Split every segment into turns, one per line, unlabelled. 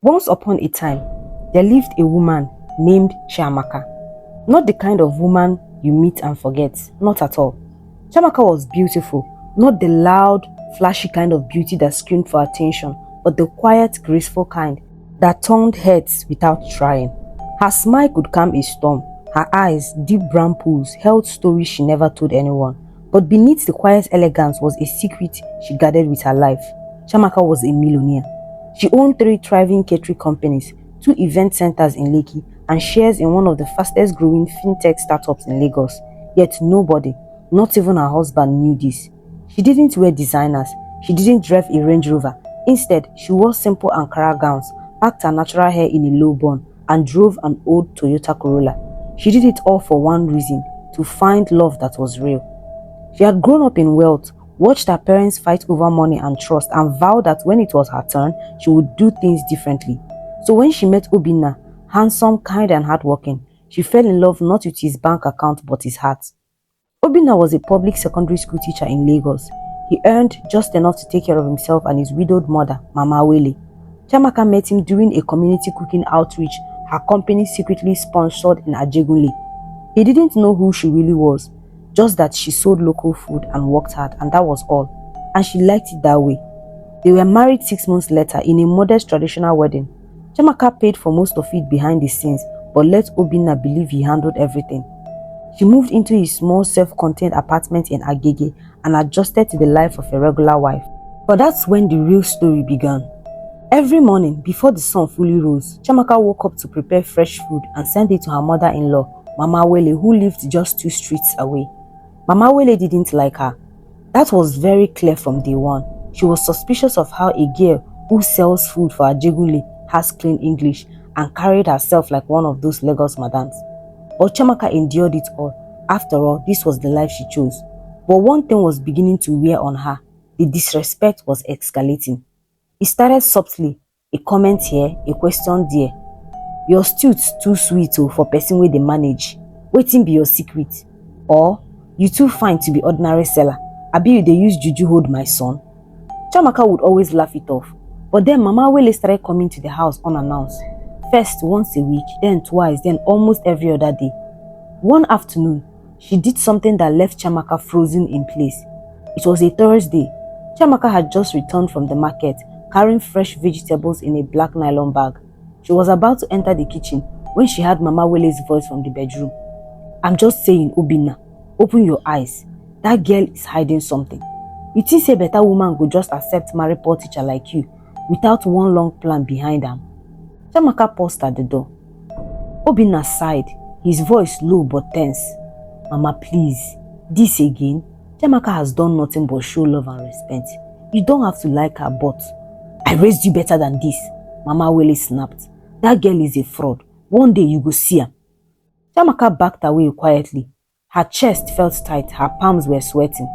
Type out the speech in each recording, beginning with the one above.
Once upon a time, there lived a woman named Chiamaka. Not the kind of woman you meet and forget, not at all. Chiamaka was beautiful, not the loud, flashy kind of beauty that screamed for attention, but the quiet, graceful kind that turned heads without trying. Her smile could calm a storm. Her eyes, deep brown pools, held stories she never told anyone. But beneath the quiet elegance was a secret she guarded with her life. Chiamaka was a millionaire. She owned 3 thriving catering companies, 2 event centers in Lekki, and shares in one of the fastest growing fintech startups in Lagos. Yet nobody, not even her husband, knew this. She didn't wear designers. She didn't drive a Range Rover. Instead, she wore simple Ankara gowns, packed her natural hair in a low bun, and drove an old Toyota Corolla. She did it all for one reason: to find love that was real. She had grown up in wealth, watched her parents fight over money and trust, and vowed that when it was her turn, she would do things differently. So when she met Obinna, handsome, kind and hardworking, she fell in love not with his bank account but his heart. Obinna was a public secondary school teacher in Lagos. He earned just enough to take care of himself and his widowed mother, Mama Wele. Chiamaka met him during a community cooking outreach her company secretly sponsored in Ajegunle. He didn't know who she really was, just that she sold local food and worked hard, and that was all. And she liked it that way. They were married 6 months later in a modest traditional wedding. Chiamaka paid for most of it behind the scenes, but let Obinna believe he handled everything. She moved into his small self-contained apartment in Agege and adjusted to the life of a regular wife. But that's when the real story began. Every morning, before the sun fully rose, Chiamaka woke up to prepare fresh food and send it to her mother-in-law, Mama Wele, who lived just 2 streets away. Mama Wele didn't like her. That was very clear from day one. She was suspicious of how a girl who sells food for Ajegunle has clean English and carried herself like one of those Lagos madams. But Chiamaka endured it all. After all, this was the life she chose. But one thing was beginning to wear on her. The disrespect was escalating. It started subtly, a comment here, a question there. Your stew's too sweet for person wey dey manage. Wetin be your secret? Or, you too fine to be ordinary seller. Abi you dey use juju hold my son? Chiamaka would always laugh it off. But then Mama Wele started coming to the house unannounced. First once a week, then twice, then almost every other day. One afternoon, she did something that left Chiamaka frozen in place. It was a Thursday. Chiamaka had just returned from the market, carrying fresh vegetables in a black nylon bag. She was about to enter the kitchen when she heard Mama Wele's voice from the bedroom. I'm just saying, Obinna, open your eyes. That girl is hiding something. You think say better woman go just accept marry poor teacher like you without one long plan behind them? Chiamaka paused at the door. Obinna sighed, his voice low but tense. Mama, please, this again? Chiamaka has done nothing but show love and respect. You don't have to like her, but I raised you better than this. Mama Wele snapped. That girl is a fraud. One day you go see her. Chiamaka backed away quietly. Her chest felt tight, her palms were sweating.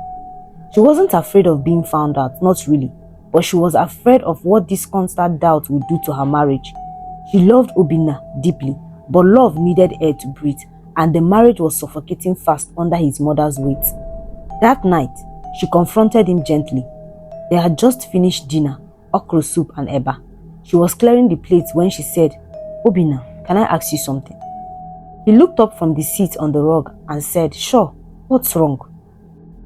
She wasn't afraid of being found out, not really, but she was afraid of what this constant doubt would do to her marriage. She loved Obinna deeply, but love needed air to breathe, and the marriage was suffocating fast under his mother's weight. That night, she confronted him gently. They had just finished dinner, okra soup and eba. She was clearing the plates when she said, Obinna, can I ask you something? He looked up from the seat on the rug and said, Sure, what's wrong?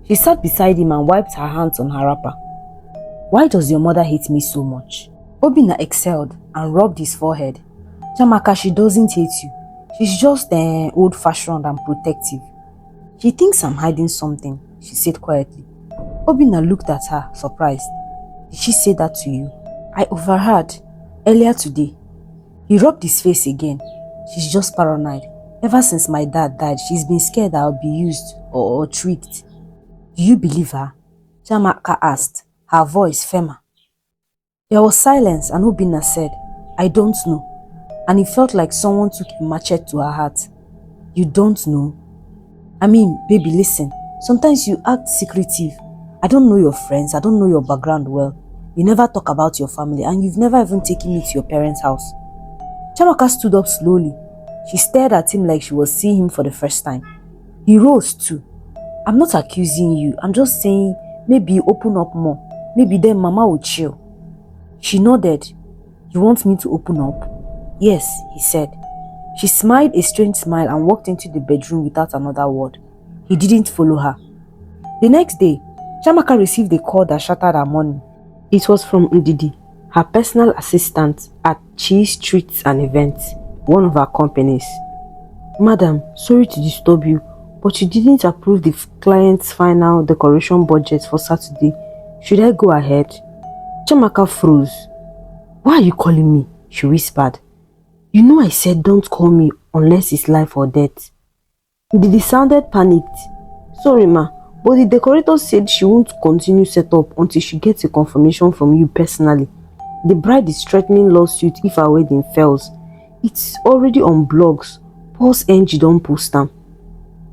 She sat beside him and wiped her hands on her wrapper. Why does your mother hate me so much? Obinna exhaled and rubbed his forehead. Chiamaka, she doesn't hate you. She's just old-fashioned and protective. She thinks I'm hiding something, she said quietly. Obinna looked at her, surprised. Did she say that to you? I overheard earlier today. He rubbed his face again. She's just paranoid. Ever since my dad died, she's been scared that I'll be used or tricked. Do you believe her? Chiamaka asked, her voice firmer. There was silence and Obinna said, I don't know. And it felt like someone took a machete to her heart. You don't know? I mean, baby, listen. Sometimes you act secretive. I don't know your friends. I don't know your background well. You never talk about your family and you've never even taken me to your parents' house. Chiamaka stood up slowly. She stared at him like she was seeing him for the first time. He rose too. I'm not accusing you. I'm just saying maybe you open up more. Maybe then Mama will chill. She nodded. You want me to open up? Yes, he said. She smiled a strange smile and walked into the bedroom without another word. He didn't follow her. The next day, Chiamaka received a call that shattered her morning. It was from Ndidi, her personal assistant at Cheese Treats and Events, one of her companies. Madam, sorry to disturb you, but you didn't approve the client's final decoration budget for Saturday. Should I go ahead? Chiamaka froze. Why are you calling me? She whispered. You know I said don't call me unless it's life or death. Ndidi sounded panicked. Sorry ma, but the decorator said she won't continue setup until she gets a confirmation from you personally. The bride is threatening lawsuit if our wedding fails. It's already on blogs. Pulse NG don't post them.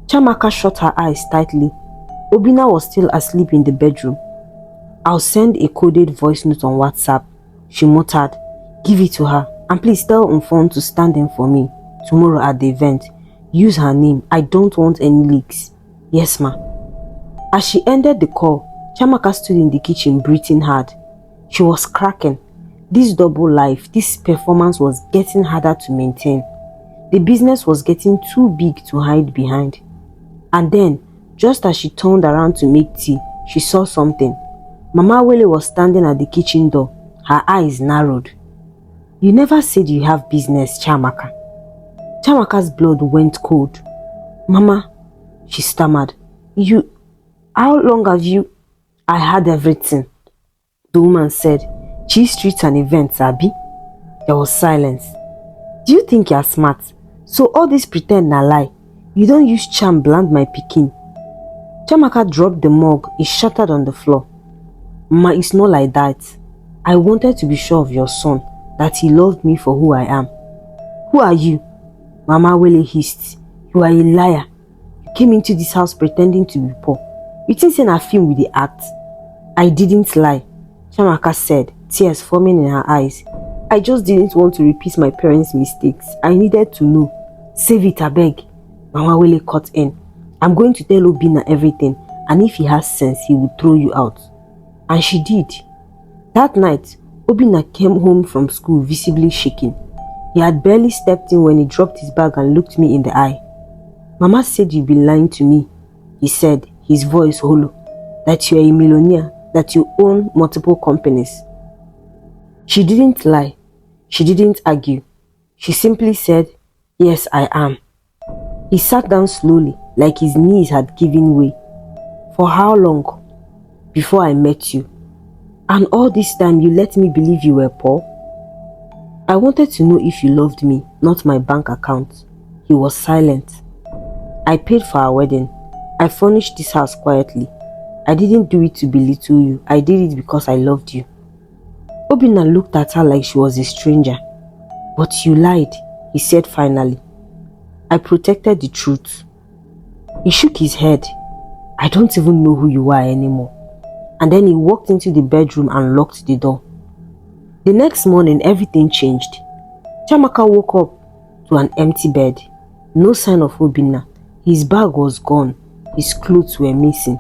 Chiamaka shut her eyes tightly. Obinna was still asleep in the bedroom. I'll send a coded voice note on WhatsApp, she muttered. Give it to her, and please tell Umfon to stand in for me tomorrow at the event. Use her name. I don't want any leaks. Yes, ma. As she ended the call, Chiamaka stood in the kitchen breathing hard. She was cracking. This double life, this performance was getting harder to maintain. The business was getting too big to hide behind. And then, just as she turned around to make tea, she saw something. Mama Wele was standing at the kitchen door, her eyes narrowed. You never said you have business, Chiamaka. Chiamaka's blood went cold. Mama, she stammered. How long have you? I had everything. The woman said, Cheese Treats and Events, Abi. There was silence. Do you think you're smart? So all this pretend na lie. You don't use charm bland my pikin. Chiamaka dropped the mug. It shattered on the floor. Ma, it's not like that. I wanted to be sure of your son, that he loved me for who I am. Who are you? Mama Wele hissed. You are a liar. You came into this house pretending to be poor. You think in a film with the act? I didn't lie, Chiamaka said, tears forming in her eyes. I just didn't want to repeat my parents' mistakes. I needed to know. Save it, I beg. Mama Wele cut in. I'm going to tell Obinna everything, and if he has sense, he will throw you out. And she did. That night, Obinna came home from school visibly shaking. He had barely stepped in when he dropped his bag and looked me in the eye. Mama said you've been lying to me, he said, his voice hollow, that you are a millionaire, that you own multiple companies. She didn't lie. She didn't argue. She simply said, yes, I am. He sat down slowly, like his knees had given way. For how long? Before I met you. And all this time you let me believe you were poor? I wanted to know if you loved me, not my bank account. He was silent. I paid for our wedding. I furnished this house quietly. I didn't do it to belittle you. I did it because I loved you. Obinna looked at her like she was a stranger. But you lied, he said finally. I protected the truth. He shook his head. I don't even know who you are anymore. And then he walked into the bedroom and locked the door. The next morning, everything changed. Chiamaka woke up to an empty bed. No sign of Obinna. His bag was gone. His clothes were missing.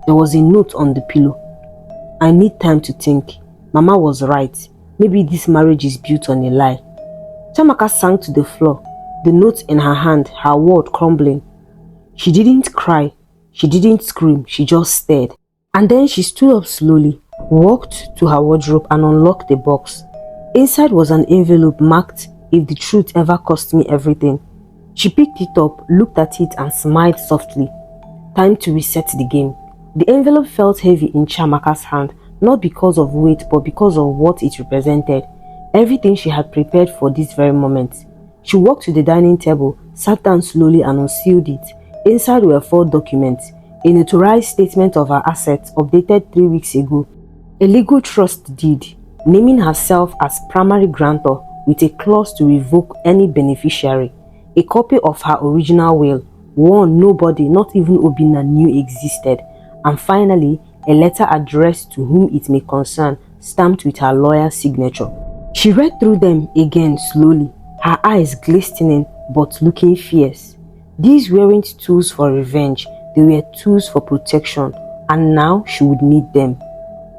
There was a note on the pillow. I need time to think. Mama was right. Maybe this marriage is built on a lie. Chiamaka sank to the floor, the note in her hand, her world crumbling. She didn't cry. She didn't scream. She just stared. And then she stood up slowly, walked to her wardrobe and unlocked the box. Inside was an envelope marked, if the truth ever cost me everything. She picked it up, looked at it and smiled softly. Time to reset the game. The envelope felt heavy in Chiamaka's hand, not because of weight but because of what it represented. Everything she had prepared for this very moment. She walked to the dining table, sat down slowly and unsealed it. Inside were 4 documents. A notarized statement of her assets updated 3 weeks ago. A legal trust deed, naming herself as primary grantor with a clause to revoke any beneficiary. A copy of her original will, one nobody, not even Obinna, knew existed. And finally, a letter addressed to whom it may concern, stamped with her lawyer's signature. She read through them again slowly, her eyes glistening but looking fierce. These weren't tools for revenge. They were tools for protection, and now she would need them.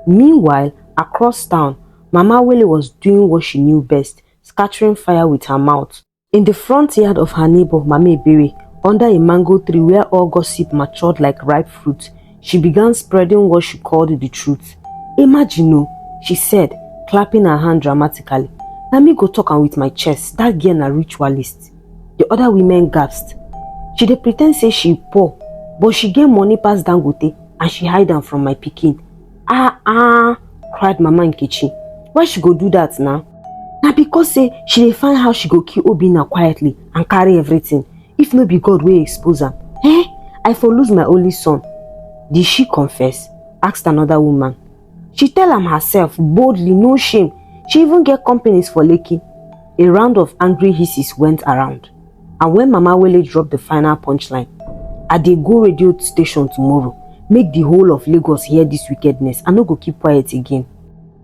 Meanwhile, across town, Mama Wele was doing what she knew best, scattering fire with her mouth. In the front yard of her neighbor, Mama Ebere, under a mango tree where all gossip matured like ripe fruit, she began spreading what she called the truth. Imagine, she said, clapping her hand dramatically. "Na me go talk am with my chest, that girl na ritualist." The other women gasped. She dey pretend say she poor, but she get money pass Dangote and she hide am from my pikin. Cried Mama Nkechi. Why she go do that now? Na because say she dey find how she go kill Obinna quietly and carry everything. If no be God wey expose am, I for lose my only son. Did she confess? Asked another woman. She tell am herself, boldly, no shame. She even get companies for Lekki. A round of angry hisses went around. And when Mama Wele dropped the final punchline, "I dey go radio station tomorrow, make the whole of Lagos hear this wickedness, I no go keep quiet again."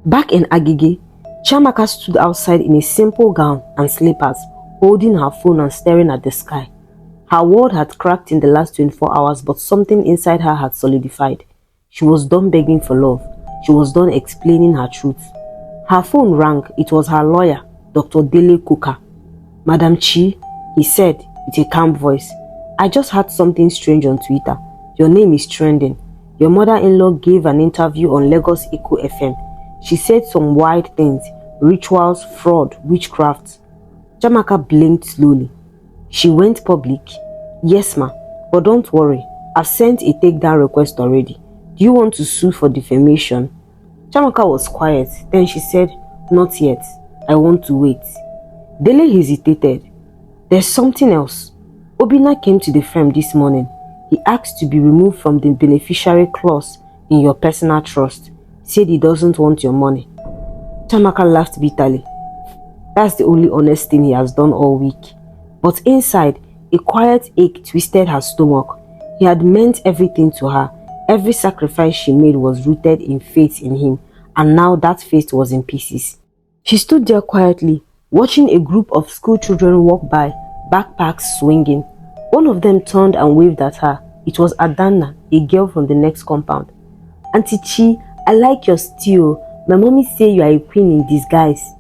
Back in Agege, Chiamaka stood outside in a simple gown and slippers, holding her phone and staring at the sky. Her world had cracked in the last 24 hours, but something inside her had solidified. She was done begging for love. She was done explaining her truth. Her phone rang. It was her lawyer, Dr. Dele Kuka. "Madam Chi," he said with a calm voice, "I just heard something strange on Twitter. Your name is trending. Your mother-in-law gave an interview on Lagos Echo FM. She said some wild things, rituals, fraud, witchcraft." Chiamaka blinked slowly. "She went public?" "Yes, ma. But don't worry. I've sent a takedown request already. Do you want to sue for defamation?" Chiamaka was quiet. Then she said, "Not yet. I want to wait." Dele hesitated. "There's something else. Obinna came to the firm this morning. He asked to be removed from the beneficiary clause in your personal trust. Said he doesn't want your money." Chiamaka laughed bitterly. That's the only honest thing he has done all week. But inside, a quiet ache twisted her stomach. He had meant everything to her. Every sacrifice she made was rooted in faith in him, and now that faith was in pieces. She stood there quietly, watching a group of school children walk by, backpacks swinging. One of them turned and waved at her. It was Adanna, a girl from the next compound. "Auntie Chi, I like your stew. My mommy say you are a queen in disguise."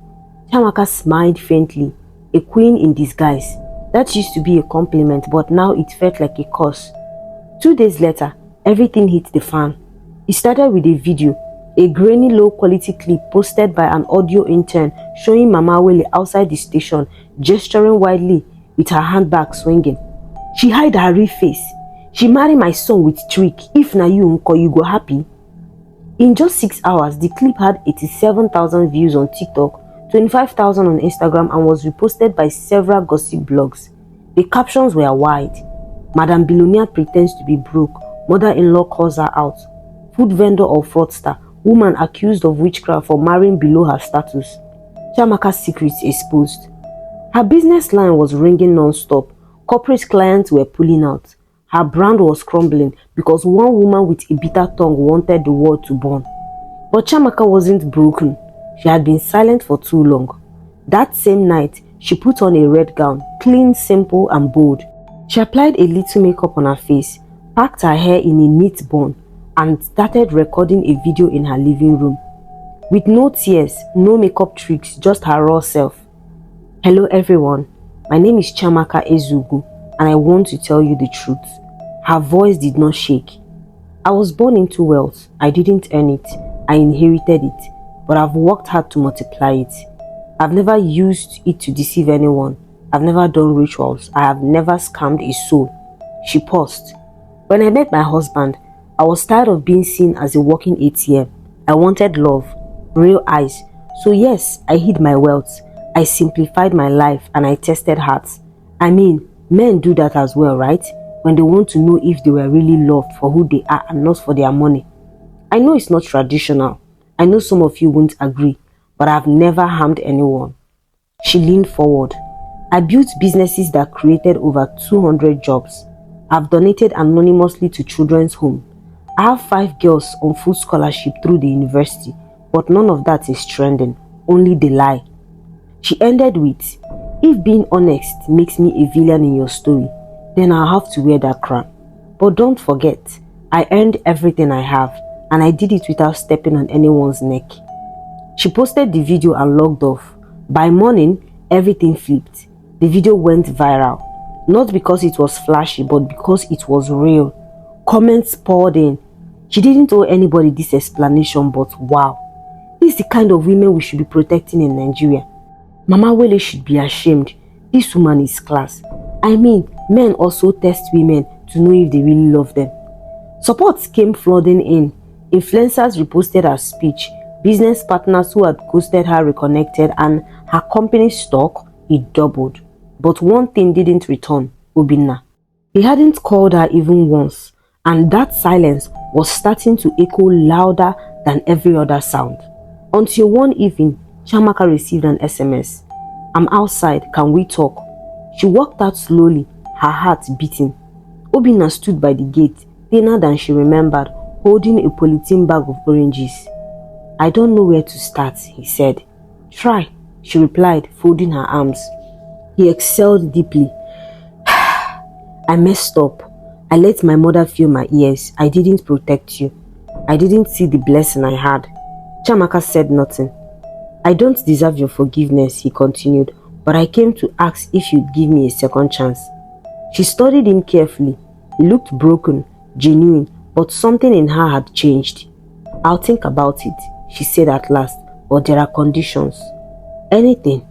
Chiamaka smiled faintly. A queen in disguise. That used to be a compliment, but now it felt like a curse. 2 days later, everything hit the fan. It started with a video, a grainy low-quality clip posted by an audio intern showing Mama Wele outside the station, gesturing wildly with her handbag swinging. "She hide her real face. She marry my son with trick. If na you, unko, you go happy." In just 6 hours, the clip had 87,000 views on TikTok, 25,000 on Instagram, and was reposted by several gossip blogs. The captions were wide. "Madam Billionaire pretends to be broke. Mother-in-law calls her out. Food vendor or fraudster. Woman accused of witchcraft for marrying below her status. Chiamaka's secrets exposed." Her business line was ringing non-stop. Corporate clients were pulling out. Her brand was crumbling because one woman with a bitter tongue wanted the world to burn. But Chiamaka wasn't broken. She had been silent for too long. That same night, she put on a red gown, clean, simple, and bold. She applied a little makeup on her face, packed her hair in a neat bun, and started recording a video in her living room. With no tears, no makeup tricks, just her raw self. "Hello everyone, my name is Chiamaka Ezugu, and I want to tell you the truth." Her voice did not shake. "I was born into wealth. I didn't earn it. I inherited it. But I've worked hard to multiply it. I've never used it to deceive anyone. I've never done rituals. I have never scammed a soul." She paused. "When I met my husband, I was tired of being seen as a walking ATM. I wanted love, real eyes. So yes, I hid my wealth. I simplified my life and I tested hearts. I mean, men do that as well, right? When they want to know if they were really loved for who they are and not for their money. I know it's not traditional. I know some of you won't agree, but I've never harmed anyone." She leaned forward. "I built businesses that created over 200 jobs. I've donated anonymously to children's homes. I have 5 girls on full scholarship through the university, but none of that is trending, only the lie." She ended with, "If being honest makes me a villain in your story, then I'll have to wear that crown. But don't forget, I earned everything I have, and I did it without stepping on anyone's neck." She posted the video and logged off. By morning, everything flipped. The video went viral. Not because it was flashy, but because it was real. Comments poured in. She didn't owe anybody this explanation, but wow. This is the kind of women we should be protecting in Nigeria. Mama Wele should be ashamed. This woman is class. I mean, men also test women to know if they really love them. Support came flooding in. Influencers reposted her speech. Business partners who had ghosted her reconnected, and her company's stock, it doubled. But one thing didn't return, Obinna. He hadn't called her even once, and that silence was starting to echo louder than every other sound. Until one evening, Chiamaka received an SMS. "I'm outside, can we talk?" She walked out slowly, her heart beating. Obinna stood by the gate, thinner than she remembered, holding a polythene bag of oranges. "I don't know where to start," he said. "Try," she replied, folding her arms. He exhaled deeply. "I messed up. I let my mother fill my ears. I didn't protect you. I didn't see the blessing I had." Chiamaka said nothing. "I don't deserve your forgiveness," he continued, "but I came to ask if you'd give me a second chance." She studied him carefully. He looked broken, genuine, but something in her had changed. "I'll think about it," she said at last, "but there are conditions." "Anything?"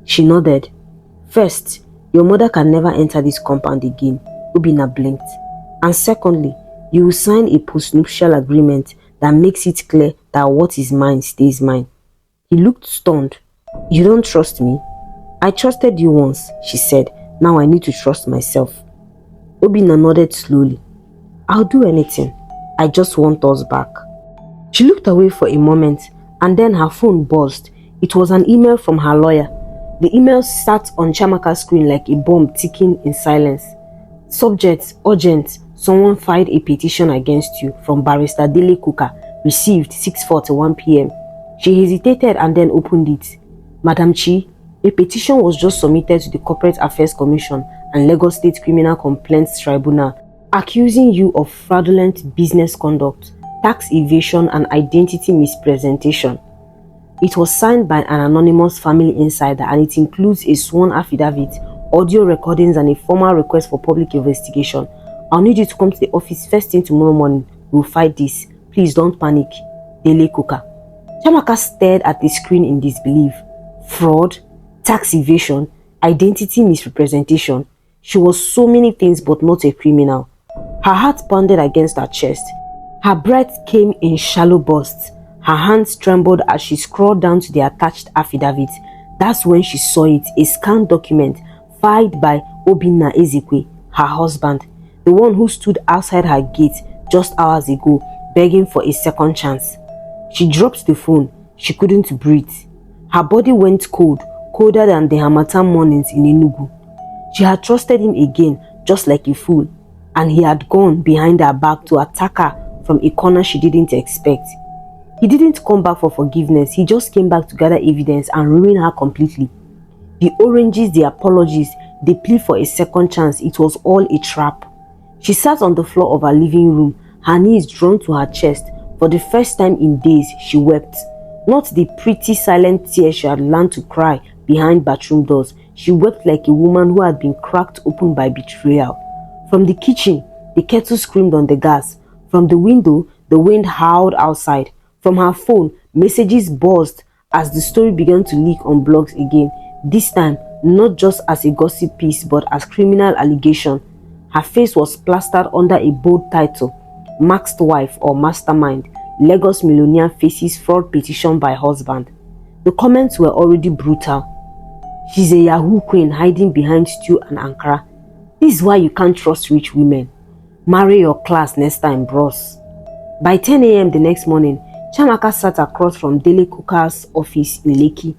She nodded. "First, your mother can never enter this compound again," Obinna blinked. "And secondly, you will sign a postnuptial agreement that makes it clear that what is mine stays mine." He looked stunned. "You don't trust me?" "I trusted you once," she said. "Now I need to trust myself." Obinna nodded slowly. "I'll do anything. I just want us back." She looked away for a moment, and then her phone buzzed. It was an email from her lawyer. The email sat on Chiamaka's screen like a bomb ticking in silence. "Subject, urgent. Someone filed a petition against you from Barrister Dele Kuka. Received 6:41 p.m. She hesitated and then opened it. "Madam Chi, a petition was just submitted to the Corporate Affairs Commission and Lagos State Criminal Complaints Tribunal accusing you of fraudulent business conduct, tax evasion and identity misrepresentation." It was signed by an anonymous family insider, and it includes a sworn affidavit, audio recordings and a formal request for public investigation. "I'll need you to come to the office first thing tomorrow morning. We'll fight this. Please don't panic. Dele Kuka." Chiamaka stared at the screen in disbelief. Fraud, tax evasion, identity misrepresentation. She was so many things but not a criminal. Her heart pounded against her chest. Her breath came in shallow bursts. Her hands trembled as she scrolled down to the attached affidavit. That's when she saw it, a scanned document filed by Obinna Ezekwe, her husband, the one who stood outside her gate just hours ago, begging for a second chance. She dropped the phone. She couldn't breathe. Her body went cold, colder than the Harmattan mornings in Enugu. She had trusted him again, just like a fool, and he had gone behind her back to attack her from a corner she didn't expect. He didn't come back for forgiveness. He just came back to gather evidence and ruin her completely. The oranges, the apologies, the plea for a second chance, it was all a trap. She sat on the floor of her living room, her knees drawn to her chest. For the first time in days, she wept. Not the pretty silent tears she had learned to cry behind bathroom doors. She wept like a woman who had been cracked open by betrayal. From the kitchen, the kettle screamed on the gas. From the window, the wind howled outside. From her phone, messages buzzed as the story began to leak on blogs again. This time, not just as a gossip piece, but as criminal allegation. Her face was plastered under a bold title: Maxed Wife or Mastermind. Lagos millionaire faces fraud petition by husband. The comments were already brutal. She's a Yahoo queen hiding behind stew and Ankara. This is why you can't trust rich women. Marry your class next time, bros. By 10 a.m. the next morning, Chiamaka sat across from Dele Kuka's office in Lekki.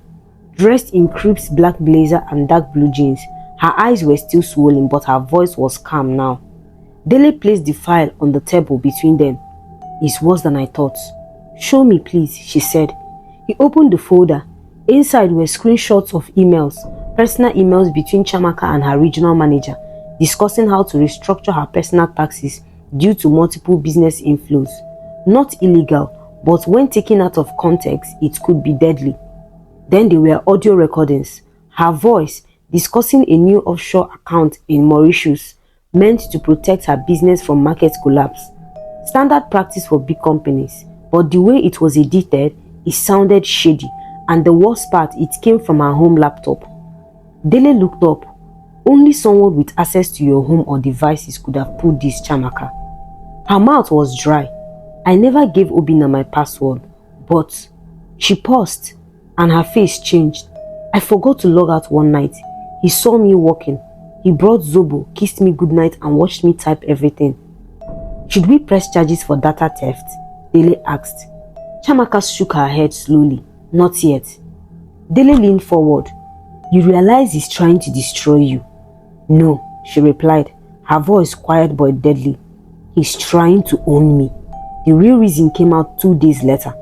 Dressed in Crips black blazer and dark blue jeans, her eyes were still swollen, but her voice was calm now. Dele placed the file on the table between them. "It's worse than I thought." "Show me, please," she said. He opened the folder. Inside were screenshots of emails, personal emails between Chiamaka and her regional manager, discussing how to restructure her personal taxes due to multiple business inflows. Not illegal, but when taken out of context, it could be deadly. Then there were audio recordings. Her voice discussing a new offshore account in Mauritius meant to protect her business from market collapse. Standard practice for big companies, but the way it was edited, it sounded shady, and the worst part, it came from her home laptop. Dele looked up. Only someone with access to your home or devices could have pulled this, Chiamaka. Her mouth was dry. I never gave Obinna my password, but she paused and her face changed. I forgot to log out one night. He saw me walking. He brought Zobo, kissed me goodnight and watched me type everything. Should we press charges for data theft? Dele asked. Chiamaka shook her head slowly. Not yet. Dele leaned forward. You realize he's trying to destroy you? No, she replied, her voice quiet but deadly. He's trying to own me. The real reason came out 2 days later.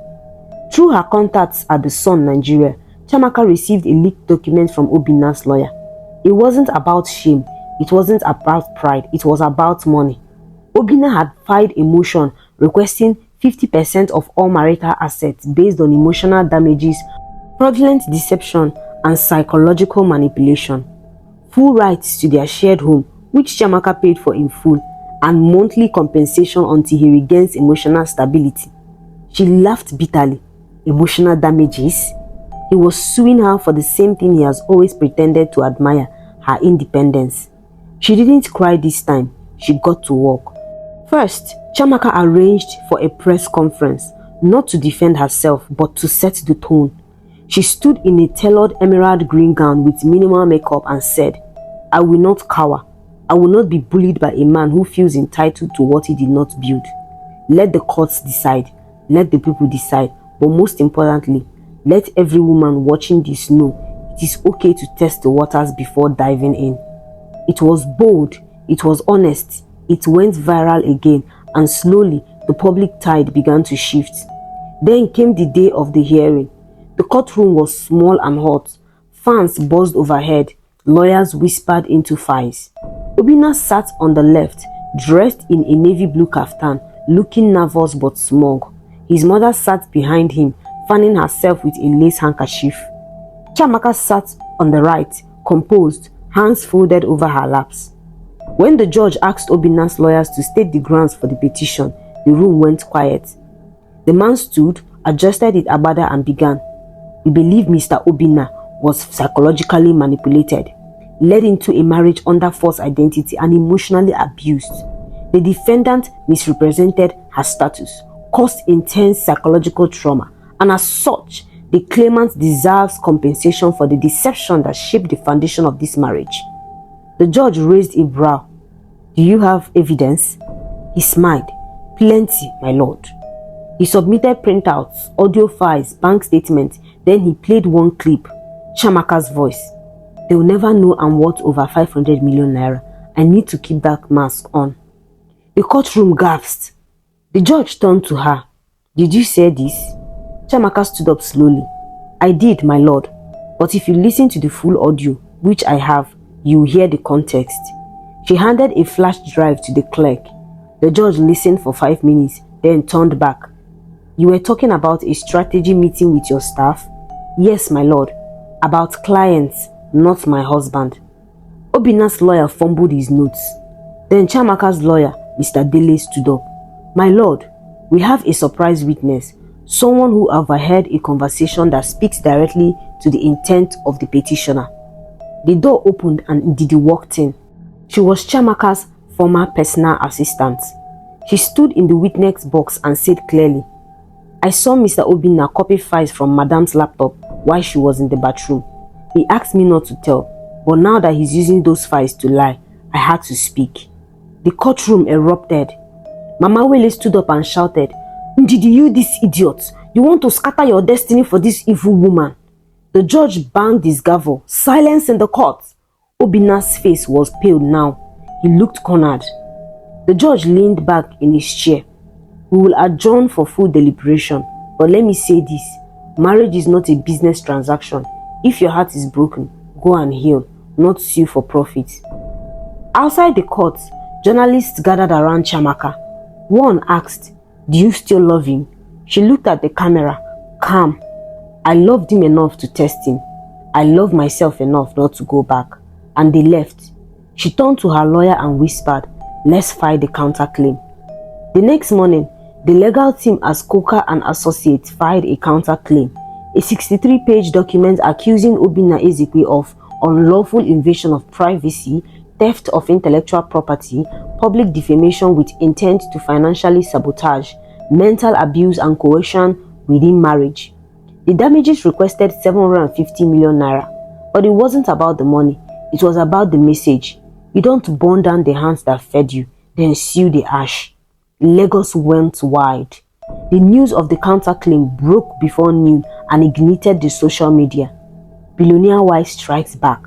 Through her contacts at the Sun, Nigeria, Chiamaka received a leaked document from Obinna's lawyer. It wasn't about shame, it wasn't about pride, it was about money. Obinna had filed a motion requesting 50% of all marital assets based on emotional damages, fraudulent deception, and psychological manipulation. Full rights to their shared home, which Chiamaka paid for in full, and monthly compensation until he regains emotional stability. She laughed bitterly. Emotional damages? He was suing her for the same thing he has always pretended to admire, her independence. She didn't cry this time. She got to work. First, Chiamaka arranged for a press conference, not to defend herself, but to set the tone. She stood in a tailored emerald green gown with minimal makeup and said, I will not cower. I will not be bullied by a man who feels entitled to what he did not build. Let the courts decide. Let the people decide. But most importantly, let every woman watching this know it is okay to test the waters before diving in. It was bold. It was honest. It went viral again, and slowly the public tide began to shift. Then came the day of the hearing. The courtroom was small and hot. Fans buzzed overhead. Lawyers whispered into files. Obinna sat on the left, dressed in a navy blue kaftan, looking nervous but smug. His mother sat behind him, fanning herself with a lace handkerchief. Chiamaka sat on the right, composed, hands folded over her laps. When the judge asked Obinna's lawyers to state the grounds for the petition, the room went quiet. The man stood, adjusted his agbada and began. We believe Mr. Obinna was psychologically manipulated, led into a marriage under false identity and emotionally abused. The defendant misrepresented her status, caused intense psychological trauma, and as such, the claimant deserves compensation for the deception that shaped the foundation of this marriage. The judge raised a brow. Do you have evidence? He smiled. Plenty, my lord. He submitted printouts, audio files, bank statements. Then he played one clip. Chiamaka's voice. They will never know I'm worth over 500 million naira. I need to keep that mask on. The courtroom gasped. The judge turned to her. Did you say this? Chiamaka stood up slowly. I did, my lord. But if you listen to the full audio, which I have, you will hear the context. She handed a flash drive to the clerk. The judge listened for 5 minutes, then turned back. You were talking about a strategy meeting with your staff? Yes, my lord. About clients, not my husband. Obinna's lawyer fumbled his notes. Then Chiamaka's lawyer, Mr. Dele, stood up. My lord, we have a surprise witness, someone who overheard a conversation that speaks directly to the intent of the petitioner. The door opened and Ndidi walked in. She was Chiamaka's former personal assistant. She stood in the witness box and said clearly, I saw Mr. Obinna copy files from Madam's laptop while she was in the bathroom. He asked me not to tell, but now that he's using those files to lie, I had to speak. The courtroom erupted. Mama Wele stood up and shouted, Ndidi, you this idiot! You want to scatter your destiny for this evil woman? The judge banged his gavel. Silence in the court. Obinna's face was pale now. He looked cornered. The judge leaned back in his chair. We will adjourn for full deliberation, but let me say this. Marriage is not a business transaction. If your heart is broken, go and heal, not sue for profit. Outside the court, journalists gathered around Chiamaka. One asked, do you still love him?
She looked at the camera, calm. I loved him enough to test him. I loved myself enough not to go back. And they left. She turned to her lawyer and whispered, let's file the counterclaim. The next morning, the legal team as Coker and Associates filed a counterclaim, a 63-page document accusing Obinna Ezekwe of unlawful invasion of privacy, theft of intellectual property, public defamation with intent to financially sabotage, mental abuse and coercion within marriage. The damages requested 750 million naira, but it wasn't about the money, it was about the message. You don't burn down the hands that fed you, then sew the ash. Lagos went wide. The news of the counterclaim broke before noon and ignited the social media. Billionaire wife strikes back.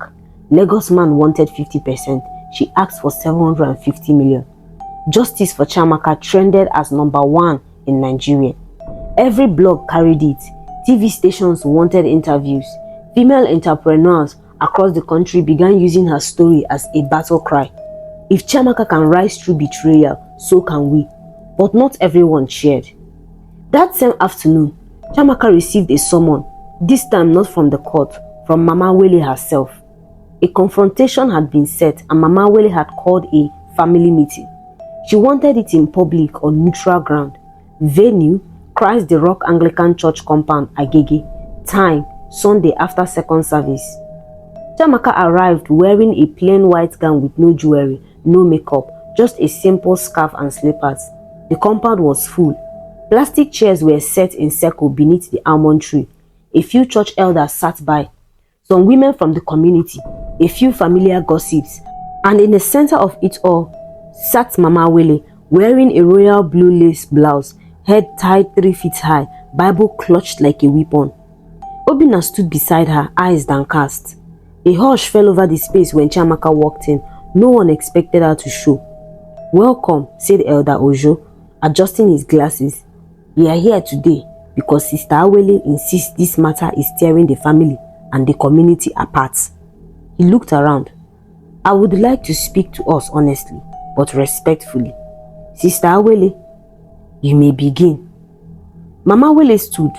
Lagos man wanted 50%. She asked for 750 million. Justice for Chiamaka trended as #1 in Nigeria. Every blog carried it. TV stations wanted interviews. Female entrepreneurs across the country began using her story as a battle cry. If Chiamaka can rise through betrayal, so can we. But not everyone cheered. That same afternoon, Chiamaka received a summon, this time not from the court, from Mama Wele herself. A confrontation had been set and Mama Wele had called a family meeting. She wanted it in public on neutral ground. Venue, Christ the Rock Anglican Church compound, Agege. Time, Sunday after second service. Chiamaka arrived wearing a plain white gown with no jewelry, no makeup, just a simple scarf and slippers. The compound was full. Plastic chairs were set in circle beneath the almond tree. A few church elders sat by. Some women from the community, a few familiar gossips, and in the center of it all sat Mama Wele, wearing a royal blue lace blouse, head tied 3 feet high, Bible clutched like a weapon. Obinna stood beside her, eyes downcast. A hush fell over the space when Chiamaka walked in. No one expected her to show. Welcome, said Elder Ojo, adjusting his glasses. We are here today because Sister Awele insists this matter is tearing the family and the community apart. He looked around. I would like to speak to us honestly, but respectfully. Sister Awele, you may begin. Mama Wele stood,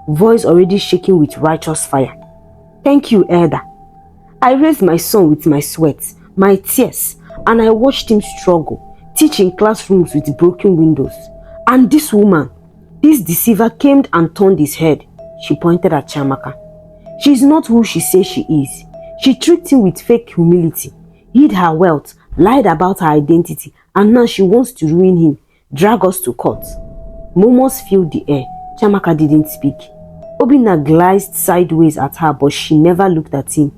voice already shaking with righteous fire. Thank you, Elder. I raised my son with my sweat, my tears, and I watched him struggle, teach in classrooms with broken windows. And this woman, this deceiver came and turned his head. She pointed at Chiamaka. She is not who she says she is. She tricked him with fake humility, hid her wealth, lied about her identity, and now she wants to ruin him, drag us to court. Murmurs filled the air. Chiamaka didn't speak. Obinna glanced sideways at her, but she never looked at him.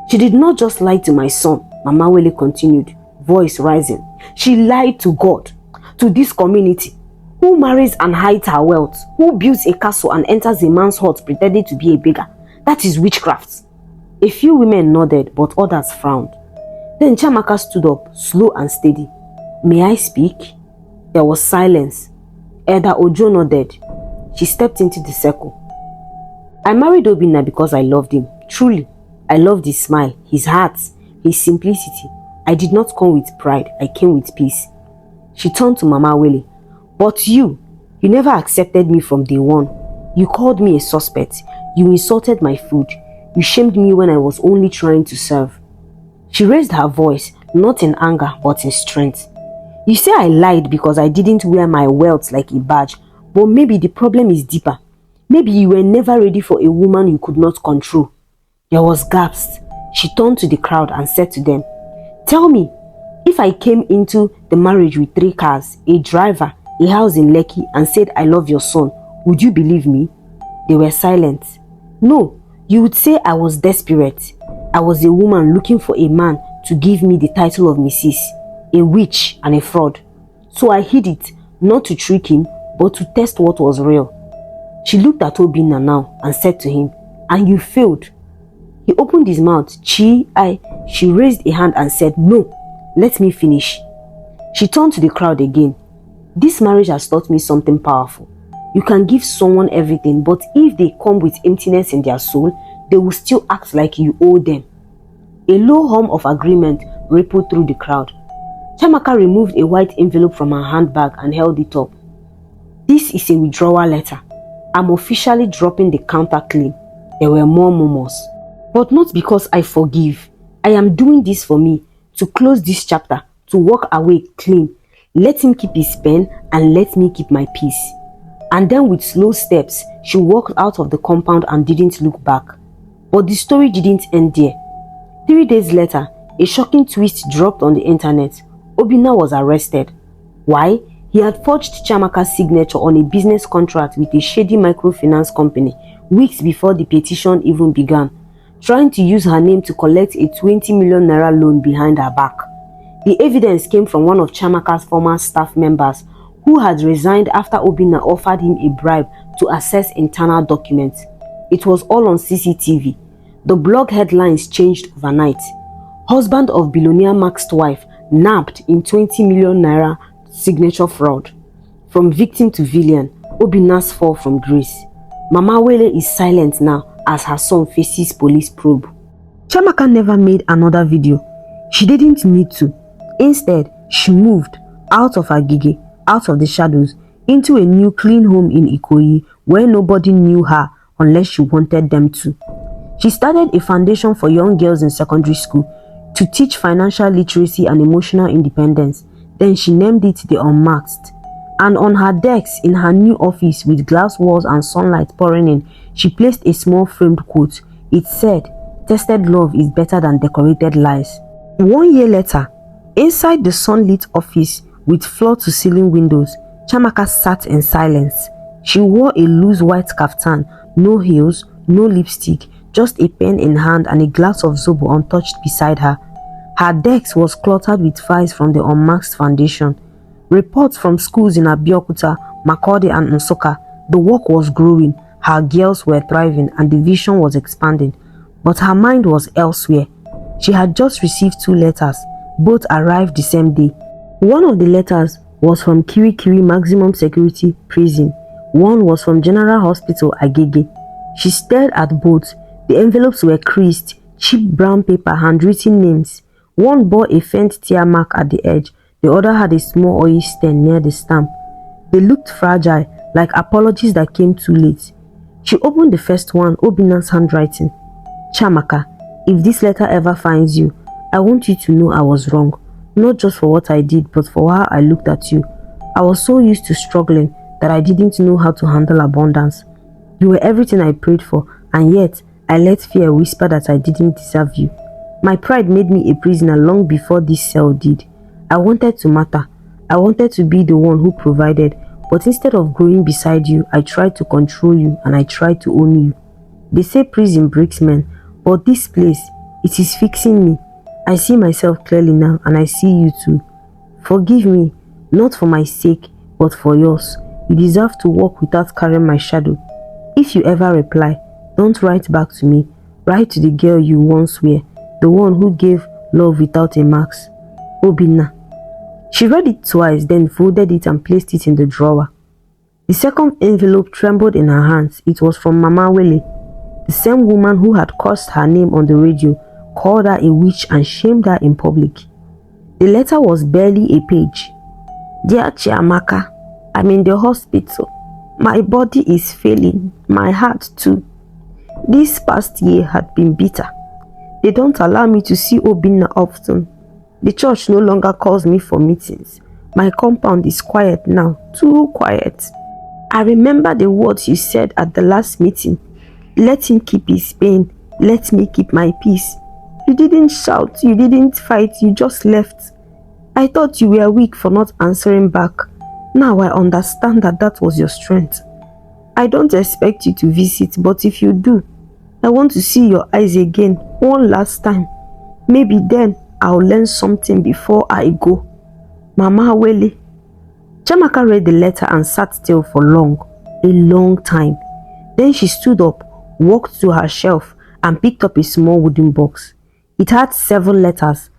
She did not just lie to my son, Mama Wele continued, voice rising. She lied to God, to this community. Who marries and hides her wealth? Who builds a castle and enters a man's hut pretending to be a beggar? That is witchcraft. A few women nodded, but others frowned. Then Chiamaka stood up, slow and steady. May I speak? There was silence. Elder Ojo nodded. She stepped into the circle. I married Obinna because I loved him, truly. I loved his smile, his heart, his simplicity. I did not come with pride, I came with peace. She turned to Mama Wele. But you never accepted me from day one. You called me a suspect. You insulted my food. You shamed me when I was only trying to serve. She raised her voice, not in anger, but in strength. You say I lied because I didn't wear my wealth like a badge, but maybe the problem is deeper. Maybe you were never ready for a woman you could not control. There was gasp. She turned to the crowd and said to them, tell me, if I came into the marriage with 3 cars, a driver, a house in Lekki, and said I love your son, would you believe me? They were silent. No, you would say I was desperate. I was a woman looking for a man to give me the title of Mrs., a witch and a fraud. So I hid it, not to trick him, but to test what was real. She looked at Obinna now and said to him, and you failed. He opened his mouth. She raised a hand and said, no, let me finish. She turned to the crowd again. This marriage has taught me something powerful. You can give someone everything, but if they come with emptiness in their soul, they will still act like you owe them. A low hum of agreement rippled through the crowd. Chiamaka removed a white envelope from her handbag and held it up. This is a withdrawal letter. I'm officially dropping the counterclaim. There were more murmurs. But not because I forgive. I am doing this for me, to close this chapter, to walk away clean. Let him keep his pen and let me keep my peace. And then with slow steps, she walked out of the compound and didn't look back. But the story didn't end there. 3 days later, a shocking twist dropped on the internet. Obinna was arrested. Why? He had forged Chiamaka's signature on a business contract with a shady microfinance company weeks before the petition even began, trying to use her name to collect a 20 million naira loan behind her back. The evidence came from one of Chiamaka's former staff members who had resigned after Obinna offered him a bribe to access internal documents. It was all on CCTV. The blog headlines changed overnight. Husband of billionaire Mark's wife nabbed in 20 million naira signature fraud. From victim to villain, Obinna's fall from grace. Mama Wele is silent now as her son faces police probe. Chiamaka never made another video. She didn't need to. Instead, she moved out of her gige, out of the shadows, into a new clean home in Ikoyi where nobody knew her unless she wanted them to. She started a foundation for young girls in secondary school to teach financial literacy and emotional independence. Then she named it The Unmasked. And on her desk in her new office with glass walls and sunlight pouring in, she placed a small framed quote. It said, "Tested love is better than decorated lies." 1 year later, inside the sunlit office with floor-to-ceiling windows, Chiamaka sat in silence. She wore a loose white kaftan, no heels, no lipstick, just a pen in hand and a glass of zobo untouched beside her. Her desk was cluttered with files from the Unmasked Foundation. Reports from schools in Abeokuta, Makurdi and Nsukka. The work was growing, her girls were thriving and the vision was expanding. But her mind was elsewhere. She had just received 2 letters. Both arrived the same day. One of the letters was from Kirikiri Maximum Security Prison. One was from General Hospital Agege. She stared at both. The envelopes were creased, cheap brown paper, handwritten names. One bore a faint tear mark at the edge. The other had a small oil stain near the stamp. They looked fragile, like apologies that came too late. She opened the first one, Obinna's handwriting. "Chiamaka, if this letter ever finds you, I want you to know I was wrong. Not just for what I did, but for how I looked at you. I was so used to struggling that I didn't know how to handle abundance. You were everything I prayed for, and yet I let fear whisper that I didn't deserve you. My pride made me a prisoner long before this cell did. I wanted to matter. I wanted to be the one who provided, but instead of growing beside you, I tried to control you and I tried to own you. They say prison breaks men, but this place, it is fixing me. I see myself clearly now and I see you too. Forgive me, not for my sake, but for yours. You deserve to walk without carrying my shadow. If you ever reply, don't write back to me. Write to the girl you once were, the one who gave love without a mask. Obinna." She read it twice, then folded it and placed it in the drawer. The second envelope trembled in her hands. It was from Mama Wele, the same woman who had cursed her name on the radio, called her a witch and shamed her in public. The letter was barely a page. "Dear Chiamaka, I'm in the hospital. My body is failing, my heart too. This past year had been bitter. They don't allow me to see Obinna often. The church no longer calls me for meetings. My compound is quiet now, too quiet. I remember the words you said at the last meeting. Let him keep his pain, let me keep my peace. You didn't shout, you didn't fight, you just left. I thought you were weak for not answering back. Now I understand that that was your strength. I don't expect you to visit, but if you do, I want to see your eyes again, one last time. Maybe then I'll learn something before I go. Mama Wele." Chiamaka read the letter and sat still for a long time. Then she stood up, walked to her shelf and picked up a small wooden box. It had 7 letters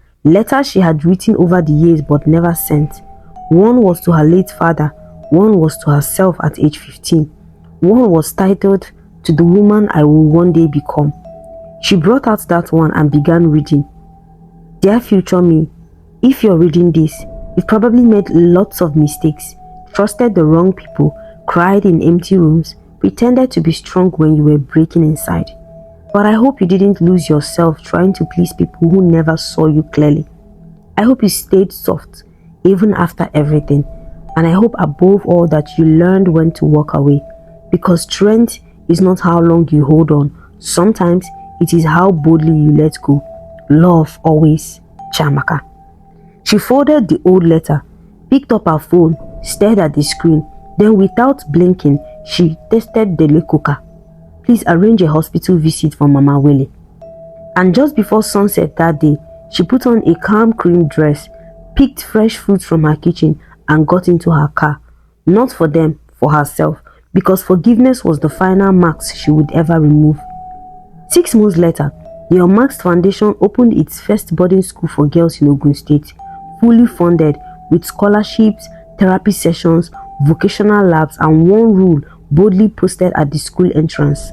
she had written over the years but never sent. One was to her late father, one was to herself at age 15. One was titled, "To the woman I will one day become." She brought out that one and began reading. "Dear future me, if you're reading this, you've probably made lots of mistakes, trusted the wrong people, cried in empty rooms, pretended to be strong when you were breaking inside. But I hope you didn't lose yourself trying to please people who never saw you clearly. I hope you stayed soft even after everything, and I hope above all that you learned when to walk away, because strength is not how long you hold on. Sometimes it is how boldly you let go. Love always, Chiamaka. She folded the old letter, picked up her phone, stared at the screen, then without blinking, she texted Dele Coca. Please arrange a hospital visit for Mama Willie. And just before sunset that day, she put on a calm cream dress, picked fresh fruits from her kitchen, and got into her car. Not for them, for herself, because forgiveness was the final marks she would ever remove. 6 months later, the Unmarked Foundation opened its first boarding school for girls in Ogun State, fully funded with scholarships, therapy sessions, vocational labs, and one rule boldly posted at the school entrance: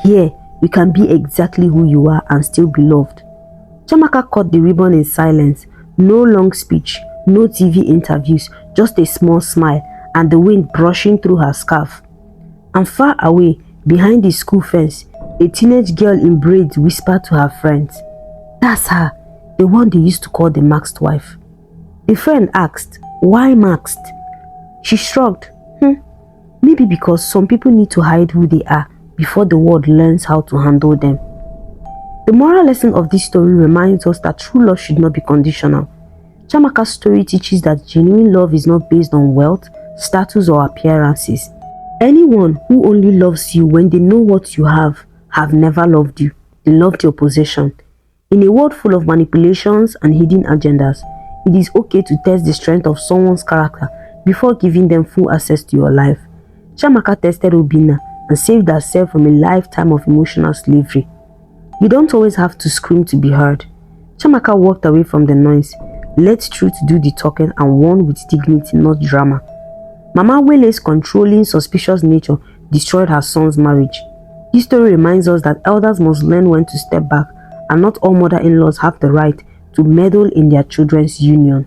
here, you can be exactly who you are and still be loved. Chiamaka cut the ribbon in silence. No long speech, no TV interviews, just a small smile and the wind brushing through her scarf. And far away, behind the school fence, a teenage girl in braids whispered to her friends, "That's her, the one they used to call the maxed wife." The friend asked, "Why maxed?" She shrugged. Maybe because some people need to hide who they are before the world learns how to handle them. The moral lesson of this story reminds us that true love should not be conditional. Chiamaka's story teaches that genuine love is not based on wealth, status, or appearances. Anyone who only loves you when they know what you have never loved you. They loved your possession. In a world full of manipulations and hidden agendas, it is okay to test the strength of someone's character before giving them full access to your life. Chiamaka tested Obinna and saved herself from a lifetime of emotional slavery. You don't always have to scream to be heard. Chiamaka walked away from the noise, let truth do the talking, and won with dignity, not drama. Mama Wele's controlling, suspicious nature destroyed her son's marriage. This story reminds us that elders must learn when to step back, and not all mother-in-laws have the right to meddle in their children's union.